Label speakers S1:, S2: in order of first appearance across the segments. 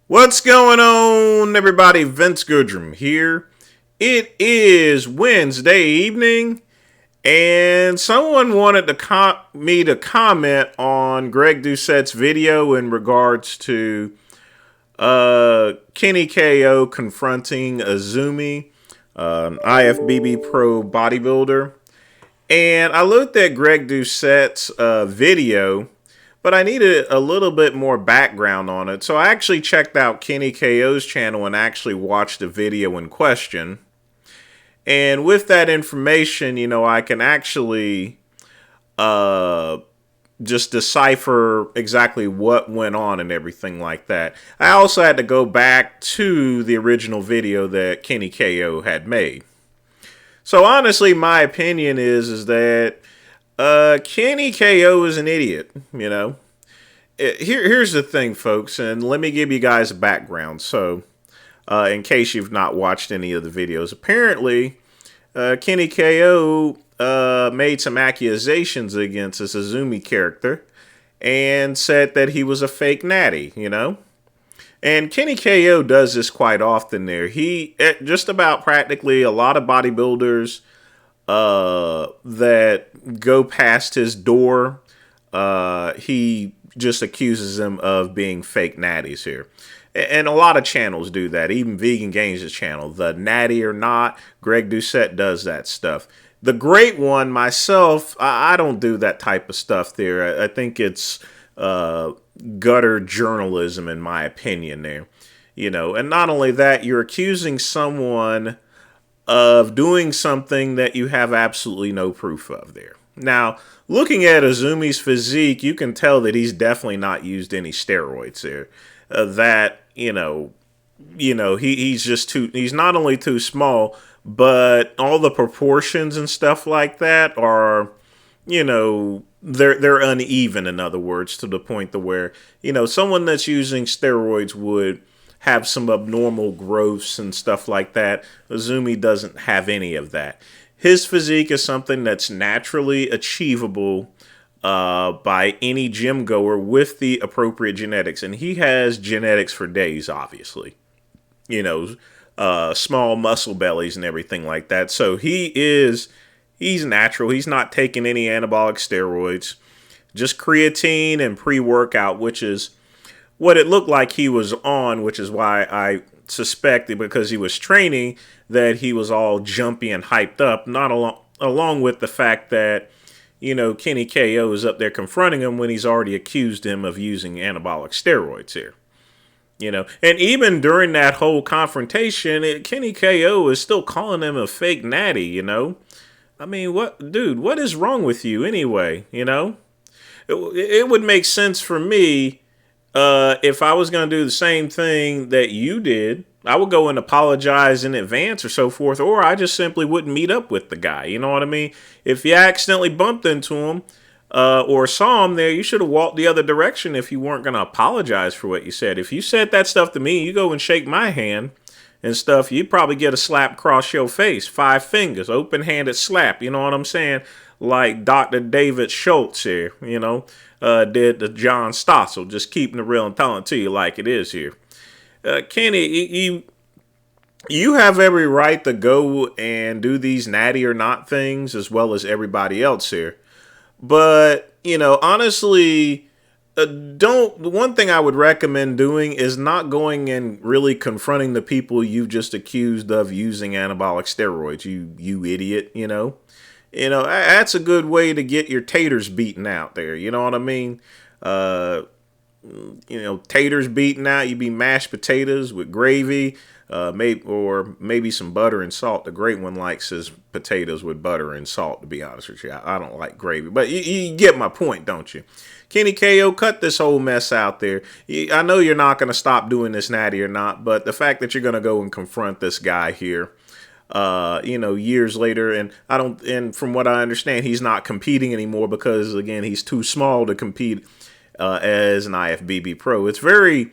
S1: What's going on, everybody? Vince Goodrum here. It is Wednesday evening, and someone wanted me to comment on Greg Doucette's video in regards to Kenny KO confronting Azumi, IFBB pro bodybuilder. And I looked at Greg Doucette's video, but I needed a little bit more background on it. So I actually checked out Kenny KO's channel and actually watched the video in question. And with that information, I can actually just decipher exactly what went on and everything like that. I also had to go back to the original video that Kenny KO had made. So honestly, my opinion is that Kenny KO is an idiot, Here's the thing, folks, and let me give you guys a background. So, in case you've not watched any of the videos, apparently, Kenny KO made some accusations against this Azumi character and said that he was a fake natty, And Kenny KO does this quite often there. He, just about practically a lot of bodybuilders that go past his door, he just accuses them of being fake natties here. And a lot of channels do that. Even Vegan Gains' channel, The Natty or Not, Greg Doucette does that stuff. The great one, myself, I don't do that type of stuff there. I think it's gutter journalism, in my opinion there. And not only that, you're accusing someone of doing something that you have absolutely no proof of there. Now, looking at Azumi's physique, you can tell that he's definitely not used any steroids there. He's just he's not only too small, but all the proportions and stuff like that are, they're uneven, in other words, to the point to where, someone that's using steroids would have some abnormal growths and stuff like that. Azumi doesn't have any of that. His physique is something that's naturally achievable by any gym goer with the appropriate genetics. And he has genetics for days, obviously. Small muscle bellies and everything like that. So he's natural. He's not taking any anabolic steroids. Just creatine and pre-workout, which is what it looked like he was on, which is why I suspected, because he was training, that he was all jumpy and hyped up, not along with the fact that, Kenny KO is up there confronting him when he's already accused him of using anabolic steroids here. And even during that whole confrontation, Kenny KO is still calling him a fake natty, I mean, what is wrong with you anyway, It would make sense for me if I was going to do the same thing that you did. I would go and apologize in advance or so forth, or I just simply wouldn't meet up with the guy. You know what I mean? If you accidentally bumped into him or saw him there, you should have walked the other direction if you weren't going to apologize for what you said. If you said that stuff to me, you go and shake my hand and stuff, you'd probably get a slap across your face, 5 fingers, open-handed slap. You know what I'm saying? Like Dr. David Schultz here, did to John Stossel, just keeping it real and telling it to you like it is here. Kenny, you have every right to go and do these natty or not things as well as everybody else here. But, honestly, one thing I would recommend doing is not going and really confronting the people you've just accused of using anabolic steroids, you idiot, that's a good way to get your taters beaten out there. You know what I mean? Taters beaten out. You be mashed potatoes with gravy, maybe some butter and salt. The great one likes his potatoes with butter and salt, to be honest with you. I don't like gravy, but you get my point, don't you? Kenny KO, cut this whole mess out there. I know you're not going to stop doing this natty or not, but the fact that you're going to go and confront this guy here, years later, and from what I understand, he's not competing anymore because, again, he's too small to compete as an IFBB pro. It's very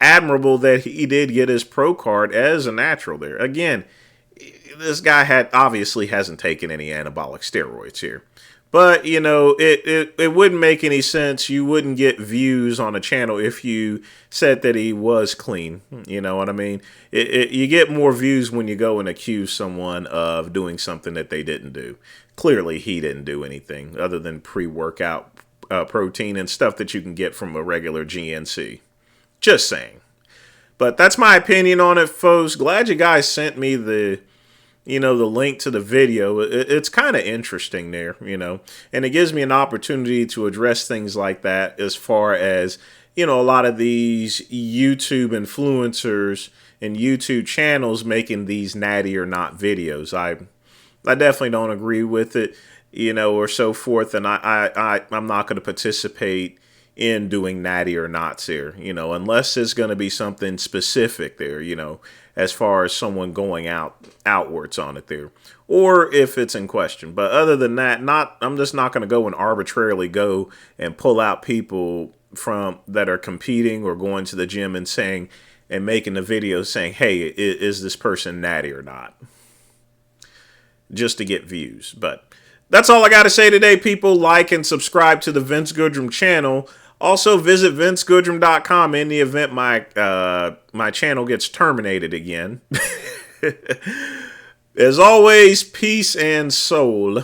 S1: admirable that he did get his pro card as a natural there. Again, this guy obviously hasn't taken any anabolic steroids here. But, you know, it wouldn't make any sense. You wouldn't get views on a channel if you said that he was clean. You know what I mean? You get more views when you go and accuse someone of doing something that they didn't do. Clearly, he didn't do anything other than pre-workout protein and stuff that you can get from a regular GNC. Just saying. But that's my opinion on it, folks. Glad you guys sent me the link to the video. It's kind of interesting there, and it gives me an opportunity to address things like that as far as, a lot of these YouTube influencers and YouTube channels making these natty or not videos. I definitely don't agree with it, or so forth. And I'm not going to participate in doing natty or nots here, unless it's going to be something specific there, as far as someone going outwards on it there, or if it's in question. But other than that, I'm just not going to go and arbitrarily go and pull out people from that are competing or going to the gym and making a video saying, hey, is this person natty or not? Just to get views. But that's all I got to say today, people. Like and subscribe to the Vince Goodrum channel. Also, visit vincegoodrum.com in the event my channel gets terminated again. As always, peace and soul.